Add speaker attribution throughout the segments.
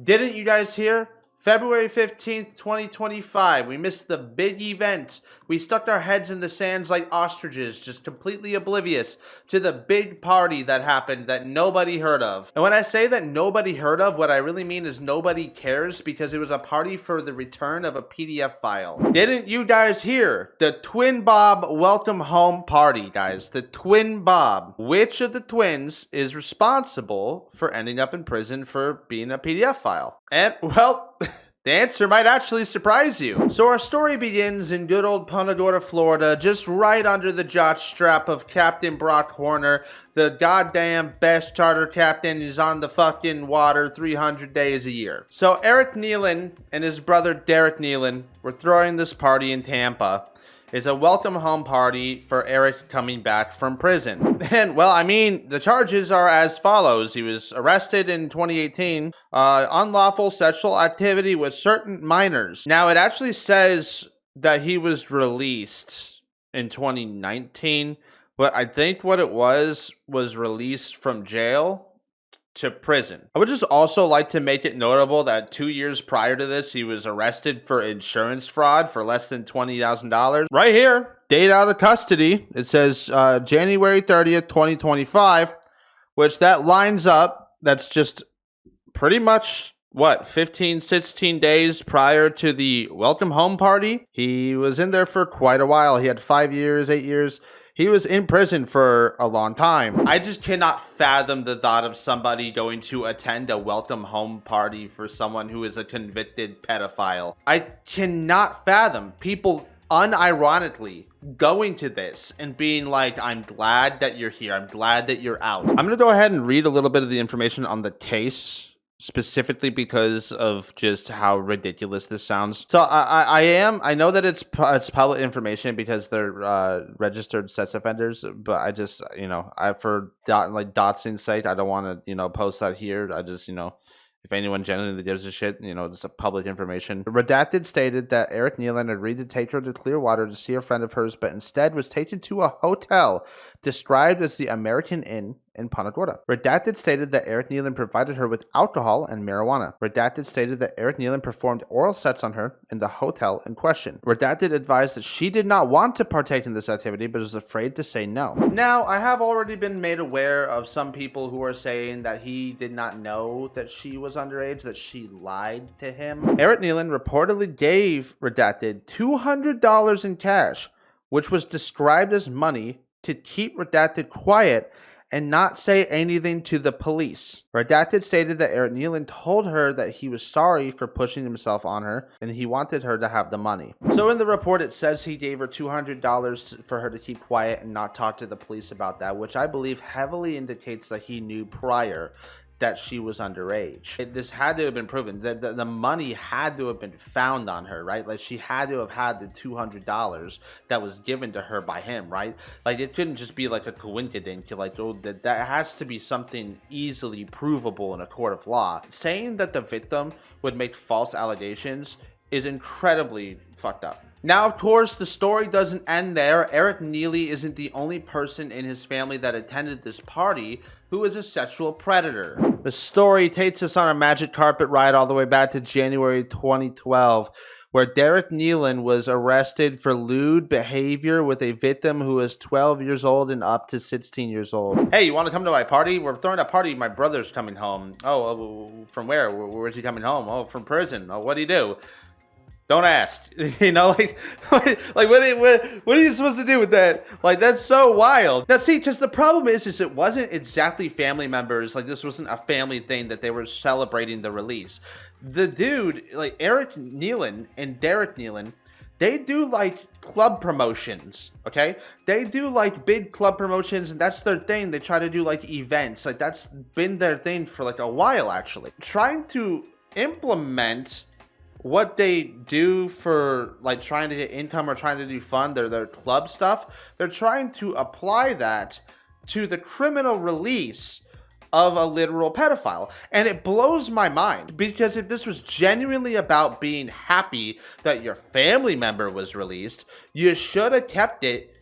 Speaker 1: Didn't you guys hear? February 15th, 2025. We missed the big event. We stuck our heads in the sands like ostriches, just completely oblivious to the big party that happened that nobody heard of. And when I say that nobody heard of, what I really mean is nobody cares, because it was a party for the return of a PDF file. Didn't you guys hear? The Twin Bob welcome home party, guys. The Twin Bob. Which of the twins is responsible for ending up in prison for being a PDF file? And, well, the answer might actually surprise you. So our story begins in good old Punta Gorda, Florida, just right under the jockstrap of Captain Brock Horner, the goddamn best charter captain who's on the fucking water 300 days a year. So Eric Nealon and his brother Derek Nealon were throwing this party in Tampa. Is a welcome home party for Eric coming back from prison. And, well, I mean, the charges are as follows. He was arrested in 2018, unlawful sexual activity with certain minors. Now, it actually says that he was released in 2019, but I think what it was released from jail to prison. I would just also like to make it notable that 2 years prior to this, he was arrested for insurance fraud for less than $20,000. Right here, date out of custody. It says January 30th, 2025, which that lines up. That's just pretty much, 16 days prior to the welcome home party. He was in there for quite a while. He had 5 years, 8 years. He was in prison for a long time. I just cannot fathom the thought of somebody going to attend a welcome home party for someone who is a convicted pedophile. I cannot fathom people unironically going to this and being like, I'm glad that you're here. I'm glad that you're out. I'm going to go ahead and read a little bit of the information on the case, specifically because of just how ridiculous this sounds. So I know that it's public information because they're registered sex offenders, but I just, for doxing sake, I don't want to, post that here. I just, if anyone genuinely gives a shit, it's a public information. Redacted stated that Eric Nealon agreed to take her to Clearwater to see a friend of hers, but instead was taken to a hotel described as the American Inn in Punta Gorda. Redacted stated that Eric Nealon provided her with alcohol and marijuana. Redacted stated that Eric Nealon performed oral sex on her in the hotel in question. Redacted advised that she did not want to partake in this activity, but was afraid to say no. Now, I have already been made aware of some people who are saying that he did not know that she was underage, that she lied to him. Eric Nealon reportedly gave Redacted $200 in cash, which was described as money to keep Redacted quiet and not say anything to the police. Redacted stated that Eric Nealon told her that he was sorry for pushing himself on her and he wanted her to have the money. So in the report, it says he gave her $200 for her to keep quiet and not talk to the police about that, which I believe heavily indicates that he knew prior that she was underage. This had to have been proven. The money had to have been found on her, right? Like, she had to have had the $200 that was given to her by him, right? Like, it couldn't just be like a coincidence. Like, that has to be something easily provable in a court of law. Saying that the victim would make false allegations is incredibly fucked up. Now, of course, the story doesn't end there. Eric Nealon isn't the only person in his family that attended this party who is a sexual predator. The story takes us on a magic carpet ride all the way back to January 2012, where Derek Nealon was arrested for lewd behavior with a victim who was 12 years old and up to 16 years old. Hey, you want to come to my party? We're throwing a party. My brother's coming home. Oh, from where? Where's he coming home? Oh, from prison. Oh, what'd he do? Don't ask. What are you supposed to do with that? Like, that's so wild. Now, see, because the problem is it wasn't exactly family members. Like, this wasn't a family thing that they were celebrating the release. The dude, like Eric Nealon and Derek Nealon, they do like club promotions, okay? They do like big club promotions, and that's their thing. They try to do like events. Like, that's been their thing for like a while, actually. Trying to implement what they do for like trying to get income or trying to do fun, their club stuff, they're trying to apply that to the criminal release of a literal pedophile. And it blows my mind, because if this was genuinely about being happy that your family member was released, you should have kept it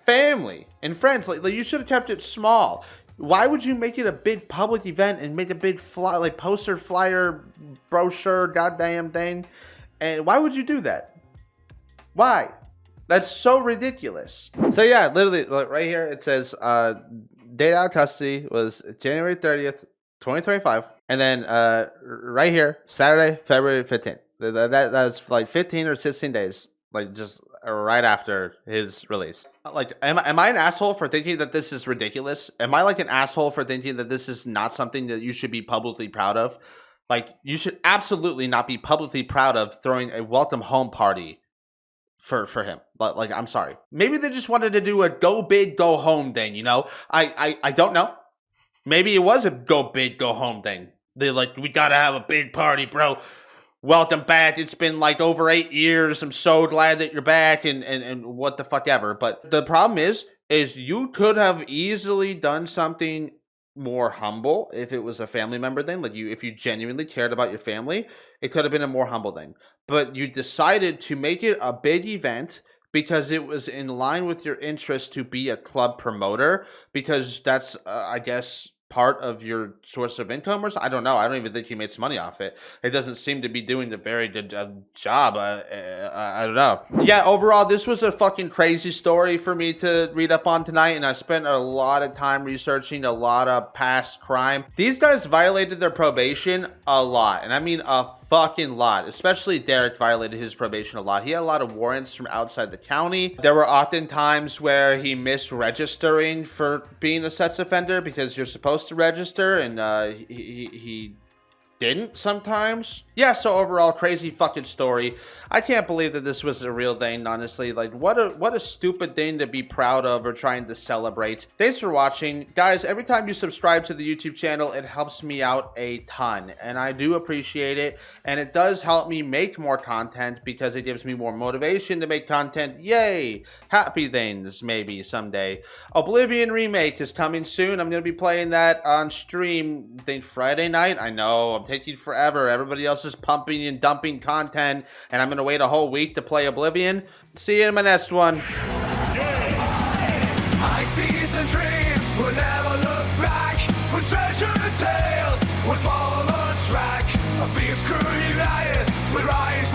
Speaker 1: family and friends. Like you should have kept it small. Why would you make it a big public event and make a big poster, flyer, brochure, goddamn thing? And why would you do that? Why? That's so ridiculous. So yeah, literally, like right here it says date out of custody was January 30th, 2025, and then right here Saturday, February 15th. That was like 15 or 16 days, like just right after his release. Like, am I an asshole for thinking that this is ridiculous? Am I like an asshole for thinking that this is not something that you should be publicly proud of? Like, you should absolutely not be publicly proud of throwing a welcome home party for him. Like, I'm sorry. Maybe they just wanted to do a go big, go home thing, you know? I don't know. Maybe it was a go big, go home thing. They're like, we gotta have a big party, bro. Welcome back. It's been like over 8 years. I'm so glad that you're back and what the fuck ever. But the problem is you could have easily done something more humble if it was a family member thing. Like, if you genuinely cared about your family, it could have been a more humble thing. But you decided to make it a big event because it was in line with your interest to be a club promoter, because that's I guess part of your source of income, or I don't know. I don't even think he made some money off it. It doesn't seem to be doing a very good job. I don't know. Yeah, overall, this was a fucking crazy story for me to read up on tonight, and I spent a lot of time researching a lot of past crime. These guys violated their probation a lot, and I mean a fucking lot. Especially Derek violated his probation a lot. He had a lot of warrants from outside the county. There were often times where he missed registering for being a sex offender because you're supposed to register, and he didn't sometimes. Yeah, so overall, crazy fucking story. I can't believe that this was a real thing, honestly. Like, what a stupid thing to be proud of or trying to celebrate. Thanks for watching. Guys, every time you subscribe to the YouTube channel, it helps me out a ton, and I do appreciate it, and it does help me make more content because it gives me more motivation to make content. Yay! Happy things, maybe, someday. Oblivion Remake is coming soon. I'm going to be playing that on stream, I think Friday night. I know, I'm taking forever. Everybody else is pumping and dumping content, and I'm going to wait a whole week to play Oblivion. See you in my next one.
Speaker 2: I see some dreams, we'll never look back. We'll treasure the tales, we'll follow the track. A fierce crew united, we rise,